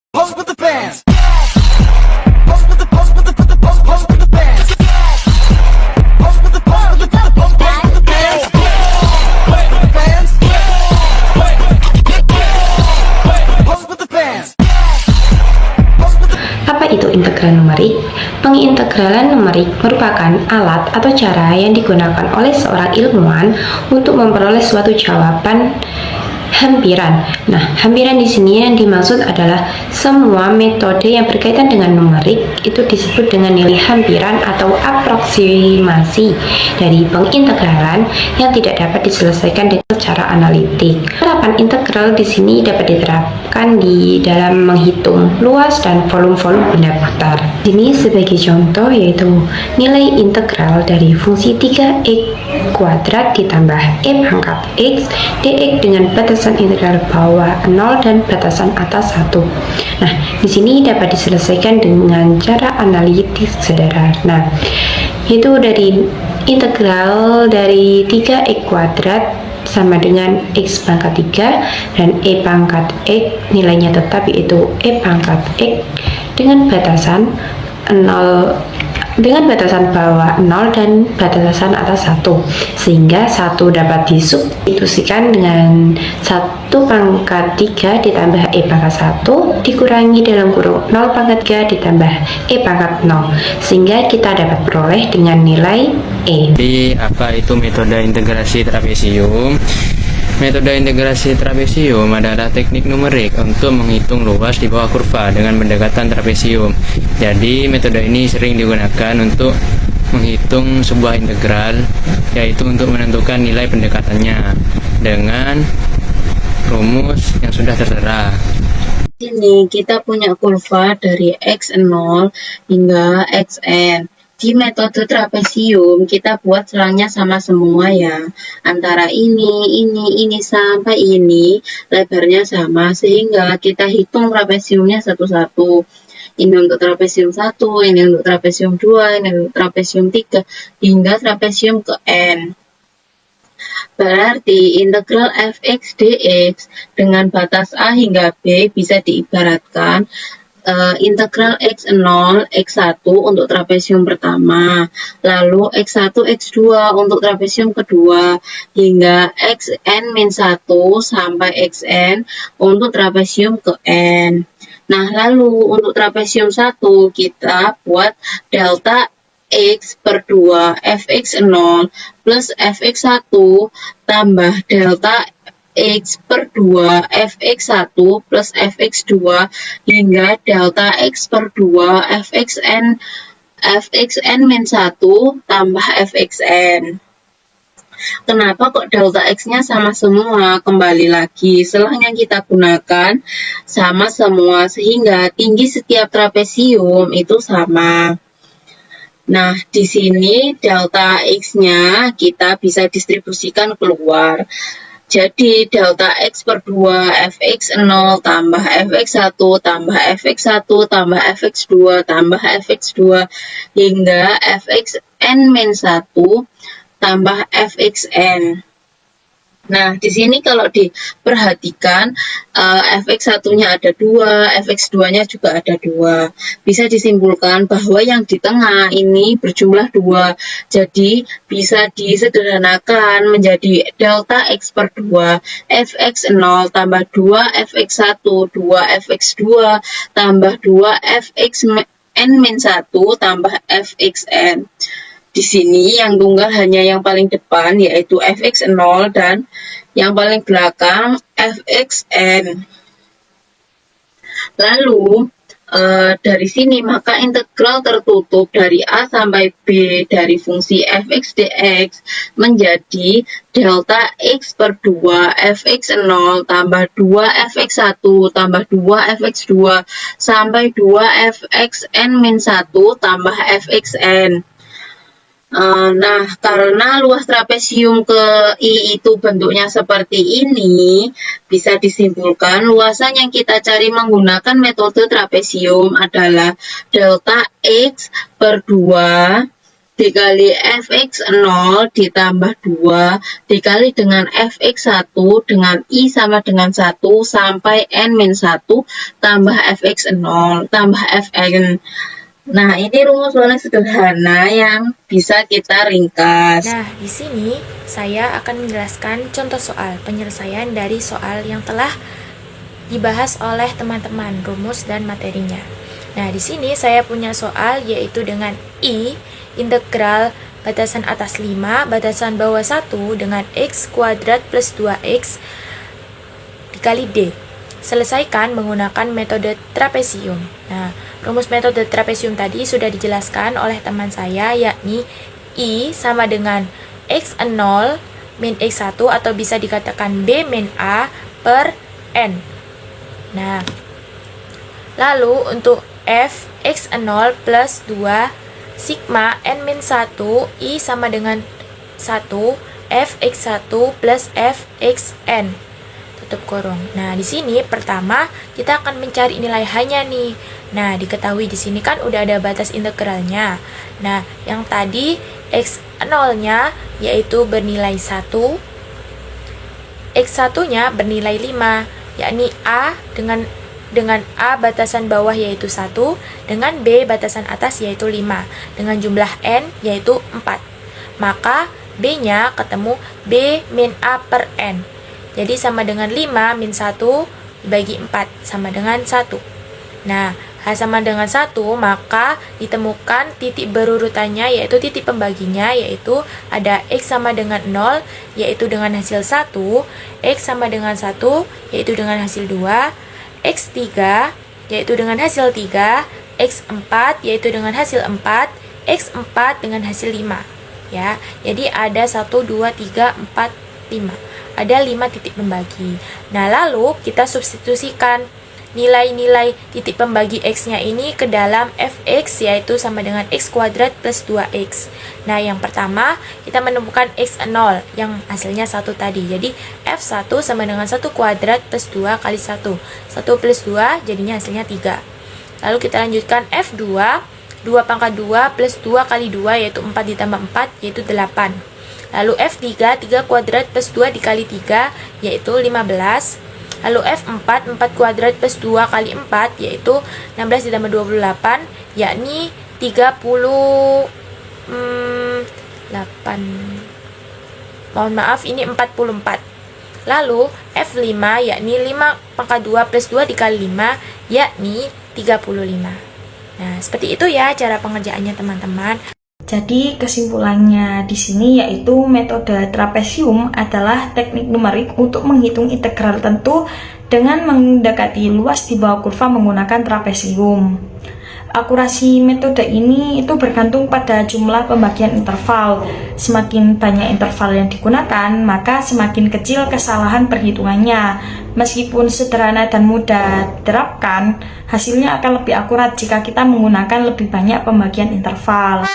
Pose with the bands. Pose with the pose with the pose with the bands. Pose with the pose with the pose with the bands. Pose with the bands. Pose with the bands. Apa itu integral numerik? Pengintegralan numerik merupakan alat atau cara yang digunakan oleh seorang ilmuwan untuk memperoleh suatu jawaban hampiran. Nah, hampiran di sini yang dimaksud adalah semua metode yang berkaitan dengan numerik itu disebut dengan nilai hampiran atau aproksimasi dari pengintegralan yang tidak dapat diselesaikan dengan secara analitik. Penerapan integral di sini dapat diterapkan di dalam menghitung luas dan volume-volume benda putar. Di sini sebagai contoh yaitu nilai integral dari fungsi 3x kuadrat ditambah e pangkat x dx dengan batasan integral bawah 0 dan batasan atas 1. Nah, di sini dapat diselesaikan dengan cara analitik sederhana. Itu dari integral dari 3x kuadrat sama dengan x pangkat 3 dan e pangkat x nilainya tetap yaitu e pangkat x dengan batasan 0 dengan batasan bawah 0 dan batasan atas 1, sehingga 1 dapat disubstitusikan dengan 1 pangkat 3 ditambah e pangkat 1 dikurangi dalam kurung 0 pangkat 3 ditambah e pangkat 0, sehingga kita dapat peroleh dengan nilai e. Jadi apa itu metode integrasi trapesium? Metode integrasi trapesium adalah teknik numerik untuk menghitung luas di bawah kurva dengan pendekatan trapesium. Jadi metode ini sering digunakan untuk menghitung sebuah integral, yaitu untuk menentukan nilai pendekatannya dengan rumus yang sudah tertera. Ini kita punya kurva dari x0 hingga xn. Di metode trapesium kita buat celangnya sama semua ya, antara ini sampai ini lebarnya sama, sehingga kita hitung trapesiumnya satu-satu. Ini untuk trapesium 1, ini untuk trapesium 2, ini untuk trapesium 3 hingga trapesium ke n. Berarti integral fx dx dengan batas a hingga b bisa diibaratkan integral x0, x1 untuk trapesium pertama, lalu x1, x2 untuk trapesium kedua, hingga xn-1 sampai xn untuk trapesium ke n. Nah, lalu untuk trapesium 1 kita buat delta x per 2 fx0 plus fx1 tambah delta x per 2 fx1 plus fx2 hingga delta x per 2 fxn-1 tambah fxn. Kenapa kok delta x-nya sama semua? Kembali lagi, selang yang kita gunakan sama semua sehingga tinggi setiap trapesium itu sama. Nah, di sini delta x-nya kita bisa distribusikan keluar. Jadi delta x per 2 fx0 tambah fx1 tambah fx1 tambah fx2 tambah fx2 hingga fxn-1 tambah fxn. Nah, di sini kalau diperhatikan fx1-nya ada 2, fx2-nya juga ada 2. Bisa disimpulkan bahwa yang di tengah ini berjumlah 2. Jadi, bisa disederhanakan menjadi delta x per 2 fx0 tambah 2 fx1 2 fx2 tambah 2 fxn-1 tambah fxn. Di sini yang tunggal hanya yang paling depan yaitu fx0 dan yang paling belakang fxn. Lalu dari sini maka integral tertutup dari a sampai b dari fungsi fx dx menjadi delta x per 2 fx0 tambah 2 fx1 tambah 2 fx2 sampai 2 fxn-1 tambah fxn. Nah, karena luas trapesium ke I itu bentuknya seperti ini, bisa disimpulkan luasan yang kita cari menggunakan metode trapesium adalah delta x per 2 dikali fx0 ditambah 2 dikali dengan fx1 dengan I sama dengan 1 sampai n-1 tambah fx0 tambah fn. Nah, ini rumus paling sederhana yang bisa kita ringkas. Nah, di sini saya akan menjelaskan contoh soal penyelesaian dari soal yang telah dibahas oleh teman-teman, rumus dan materinya. Nah, di sini saya punya soal yaitu dengan I integral batasan atas 5, batasan bawah 1 dengan x kuadrat plus 2x dikali D. Selesaikan menggunakan metode trapesium. Nah, rumus metode trapesium tadi sudah dijelaskan oleh teman saya, yakni I sama dengan x0 min x1 atau bisa dikatakan B min A per N. Nah, lalu untuk f x0 plus 2 sigma n min 1 I sama dengan 1 f x1 plus f xn tutup kurung. Nah, di sini pertama kita akan mencari nilai hanya nih. Nah, diketahui di sini kan udah ada batas integralnya. Nah, yang tadi x0-nya yaitu bernilai 1, x1-nya bernilai 5, yakni A dengan A batasan bawah yaitu 1, dengan B batasan atas yaitu 5, dengan jumlah N yaitu 4. Maka B-nya ketemu B min A per N. Jadi sama dengan 5 min 1 dibagi 4 sama dengan 1. Nah, H sama dengan 1, maka ditemukan titik berurutannya yaitu titik pembaginya yaitu ada X sama dengan 0 yaitu dengan hasil 1, X sama dengan 1 yaitu dengan hasil 2, X3 yaitu dengan hasil 3, X4 yaitu dengan hasil 4, X4 dengan hasil 5. Ya, jadi ada 1, 2, 3, 4, 5. Ada 5 titik pembagi. Nah, lalu kita substitusikan nilai-nilai titik pembagi X-nya ini ke dalam fx yaitu sama dengan x kuadrat plus 2x. Nah, yang pertama kita menemukan x0 yang hasilnya 1 tadi. Jadi f1 sama dengan 1 kuadrat plus 2 kali 1. 1 plus 2 jadinya hasilnya 3. Lalu kita lanjutkan f2, 2 pangkat 2 plus 2 kali 2 yaitu 4 ditambah 4 yaitu 8. Lalu f3, 3 kuadrat plus 2 dikali 3 yaitu 15. Lalu F4, 4 kuadrat plus 2 kali 4 yaitu 16 ditambah 28 yakni 38. Mohon maaf, ini 44. Lalu F5 yakni 5 pangkat 2 plus 2 dikali 5 yakni 35. Nah, seperti itu ya cara pengerjaannya teman-teman. Jadi kesimpulannya di sini yaitu metode trapesium adalah teknik numerik untuk menghitung integral tentu dengan mendekati luas di bawah kurva menggunakan trapesium. Akurasi metode ini itu bergantung pada jumlah pembagian interval. Semakin banyak interval yang digunakan, maka semakin kecil kesalahan perhitungannya. Meskipun sederhana dan mudah diterapkan, hasilnya akan lebih akurat jika kita menggunakan lebih banyak pembagian interval.